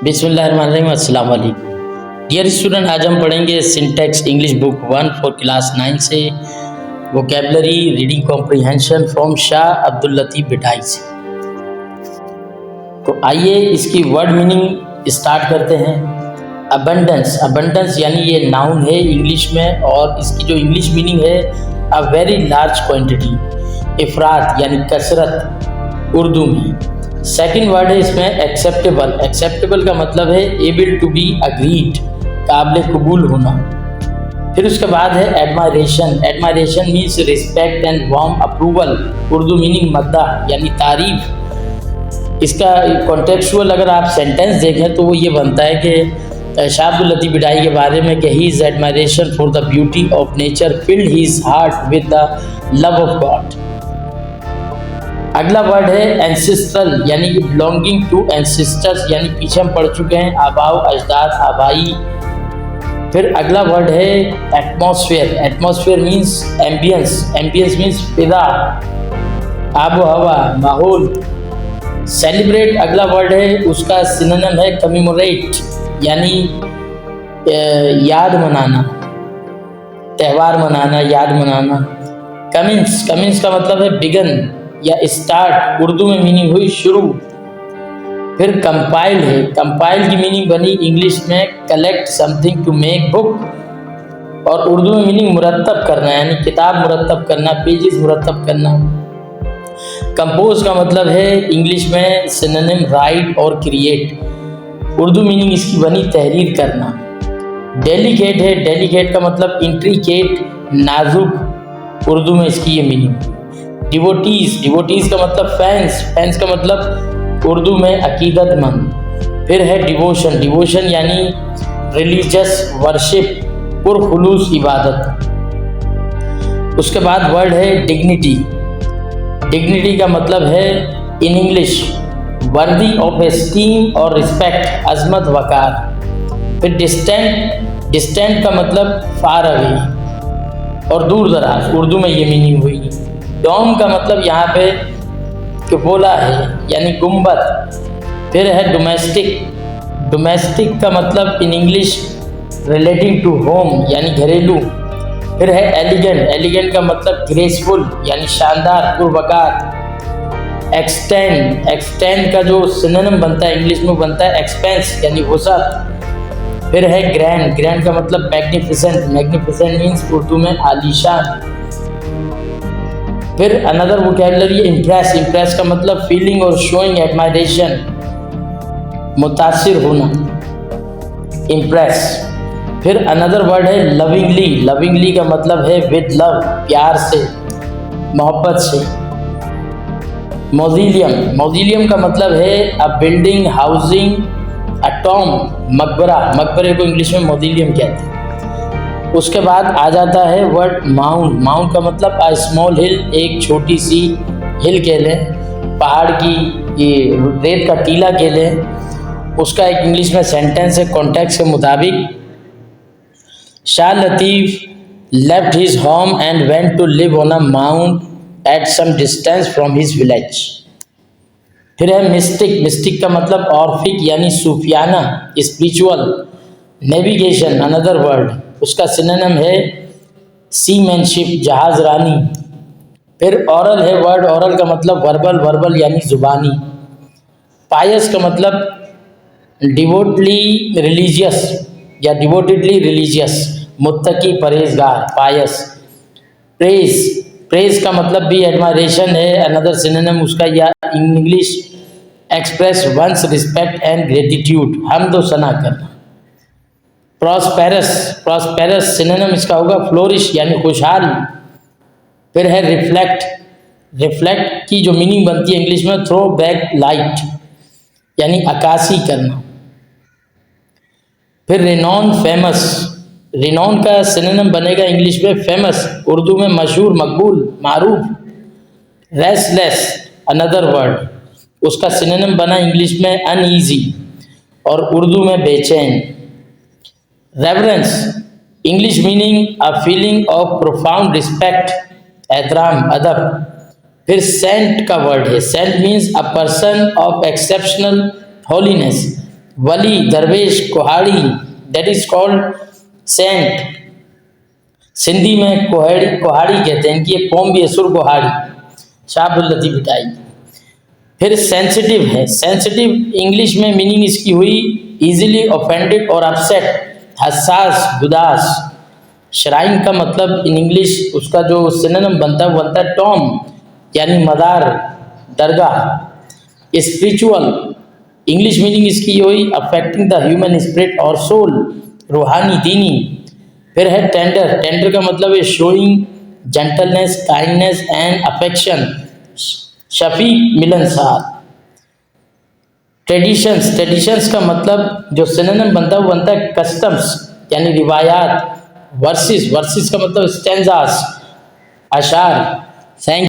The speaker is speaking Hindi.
बिस्मिल्लाहिर्रहमानिर्रहीम, अस्सलाम वालेकुम। डियर स्टूडेंट, आज हम पढ़ेंगे syntax English book 1 for class 9 से vocabulary reading comprehension from Shah Abdul Latif Bhittai से। तो आइए इसकी वर्ड मीनिंग स्टार्ट करते हैं। अबंडेंस, अबंडेंस यानी ये नाउन है इंग्लिश में, और इसकी जो इंग्लिश मीनिंग है अ वेरी लार्ज क्वांटिटी। इफरात यानी कसरत उर्दू में। सेकंड वर्ड है इसमें एक्सेप्टेबल। एक्सेप्टेबल का मतलब है एबल टू बी अग्रीड, काबिल कबूल होना। फिर उसके बाद है admiration. Admiration means respect and warm approval. Urdu meaning मद्दाह यानी तारीफ। इसका कॉन्टेक्चुअल अगर आप सेंटेंस देखें तो वो ये बनता है कि शाह अब्दुल लतीफ़ बिटाई के बारे में कि his admiration for the beauty of nature filled his heart with the love of God. अगला वर्ड है एंसेस्ट्रल यानी कि बिलोंगिंग टू एंसेस्टर्स, यानी पीछे हम पढ़ चुके हैं आबाओ अजदाद आबाई। फिर अगला वर्ड है atmosphere. Atmosphere means ambience. Ambience means फिजा, आबो हवा, माहौल। सेलिब्रेट अगला वर्ड है, उसका सिनोनिम है कमेमोरेट यानी याद मनाना, त्यौहार मनाना, याद मनाना। कमिंस, कमिंस का मतलब है बिगन या स्टार्ट, उर्दू में मीनिंग हुई शुरू। फिर कंपाइल है, कंपाइल की मीनिंग बनी इंग्लिश में collect something to make book, और उर्दू में मीनिंग मुरत्तब करना यानी किताब मुरत्तब करना, पेजेस मुरत्तब करना। कंपोज का मतलब है इंग्लिश में सिनोनिम राइट और क्रिएट, उर्दू मीनिंग इसकी बनी तहरीर करना। डेलिकेट है, डेलिकेट का मतलब इंट्रिकेट, नाजुक, उर्दू में इसकी ये मीनिंग। डिवोटीज, डिवोटीज का मतलब फैंस, फैंस का मतलब उर्दू में अकीदतमंद। फिर है डिवोशन, डिवोशन यानी रिलीजियस वर्शिप, पुरखुलूस इबादत। उसके बाद वर्ड है डिग्निटी। डिग्निटी का मतलब है in English worthy of esteem और रिस्पेक्ट, अजमत वकार। फिर डिस्टेंट, डिस्टेंट का मतलब फार अवे और दूर दराज, उर्दू में ये मीनिंग हुई। डोम का मतलब यहाँ पे कुपोला है यानी गुम्बद। फिर है डोमेस्टिक। डोमेस्टिक का मतलब in English relating to home यानी घरेलू। फिर है एलिगेंट। एलिगेंट का मतलब ग्रेसफुल यानी शानदार, पुरवकार। एक्सटेंड, एक्सटेंड का जो सिनोनिम बनता है इंग्लिश में बनता है एक्सपेंस यानी वसअत। फिर है ग्रैंड। ग्रैंड का मतलब मैग्निफिसेंट। मैग्निफिसेंट मीन्स उर्दू में आलीशान। फिर अनदर वोकैबुलरी इम्प्रेस। इम्प्रेस का मतलब फीलिंग और शोइंग एडमायरेशन, मुतासिर होना, इम्प्रेस। फिर अनदर वर्ड है लविंगली। लविंगली का मतलब है विद लव, प्यार से, मोहब्बत से। मौजिलियम, मौजिलियम का मतलब है अ बिल्डिंग, हाउसिंग, अ टॉम, मकबरा। मकबरे को इंग्लिश में मौजिलियम कहते हैं। उसके बाद आ जाता है वर्ड माउंट। माउंट का मतलब अ स्मॉल हिल, एक छोटी सी हिल कह लें, पहाड़ की ये रेत का टीला कह लें। उसका एक इंग्लिश में सेंटेंस है कॉन्टेक्स्ट के मुताबिक, Shah Latif left his home and went to live on a mount at some distance from his village. फिर है मिस्टिक। मिस्टिक का मतलब ऑर्फिक यानी सूफियाना, स्पिरिचुअल। नेविगेशन अनदर वर्ड, उसका सिनोनिम है सीमैनशिप, जहाज रानी। फिर ऑरल है वर्ड, ऑरल का मतलब वर्बल, वर्बल यानी जुबानी। पायस का मतलब डिवोटली रिलीजियस या डिवोटेडली रिलीजियस, मुत्तकी, परहेजगार, पायस। प्रेज, प्रेज का मतलब भी एडमायरेशन है, अनदर सिनोनिम उसका या in English express once respect and gratitude, हम तो सना करना। प्रॉस्पेरस, प्रॉस्पेरस सिनोनिम इसका होगा फ्लोरिश यानी खुशहाल। फिर है रिफ्लेक्ट। रिफ्लेक्ट की जो मीनिंग बनती है इंग्लिश में थ्रो बैक लाइट यानी अक्कासी करना। फिर रिनॉन, फेमस। रिनॉन का सिनोनिम बनेगा इंग्लिश में फेमस, उर्दू में मशहूर, मकबूल, मारूफ। रेस्टलेस अनदर वर्ड, उसका सिनोनिम बना इंग्लिश में अनईजी और उर्दू में बेचैन। Reverence, English meaning a feeling of profound respect, एहतराम, अदब। फिर सेंट का वर्ड है। Saint means a person of exceptional holiness, वली, दरवेश, कुहाड़ी, that is called saint. Sindhi में कुहाड़ी कहते हैं, इनकी एक कौम भी है सुर कुहाड़ी, शाह अब्दुल लतीफ इटाई। फिर सेंसिटिव है, सेंसिटिव इंग्लिश में मीनिंग इसकी हुई इजीली ऑफेंडेड और अपसेट, हसास, गुदास। श्राइन का मतलब इन इंग्लिश उसका जो सिनोनिम बनता है वो बनता है टॉम, यानी मदार, दरगाह। स्पिरिचुअल इंग्लिश मीनिंग इसकी हुई अफेक्टिंग द ह्यूमन स्पिरिट और सोल, रूहानी, दीनी। फिर है टेंडर, टेंडर का मतलब है showing gentleness, kindness and affection, शफीक, मिलनसार। ट्रेडिशंस, ट्रेडिशंस का मतलब जो सिनोनिम बनता है वो बनता है कस्टम्स, यानी रिवायात। वर्सेस, वर्सेस का मतलब स्टैंजास, अशार। थैंक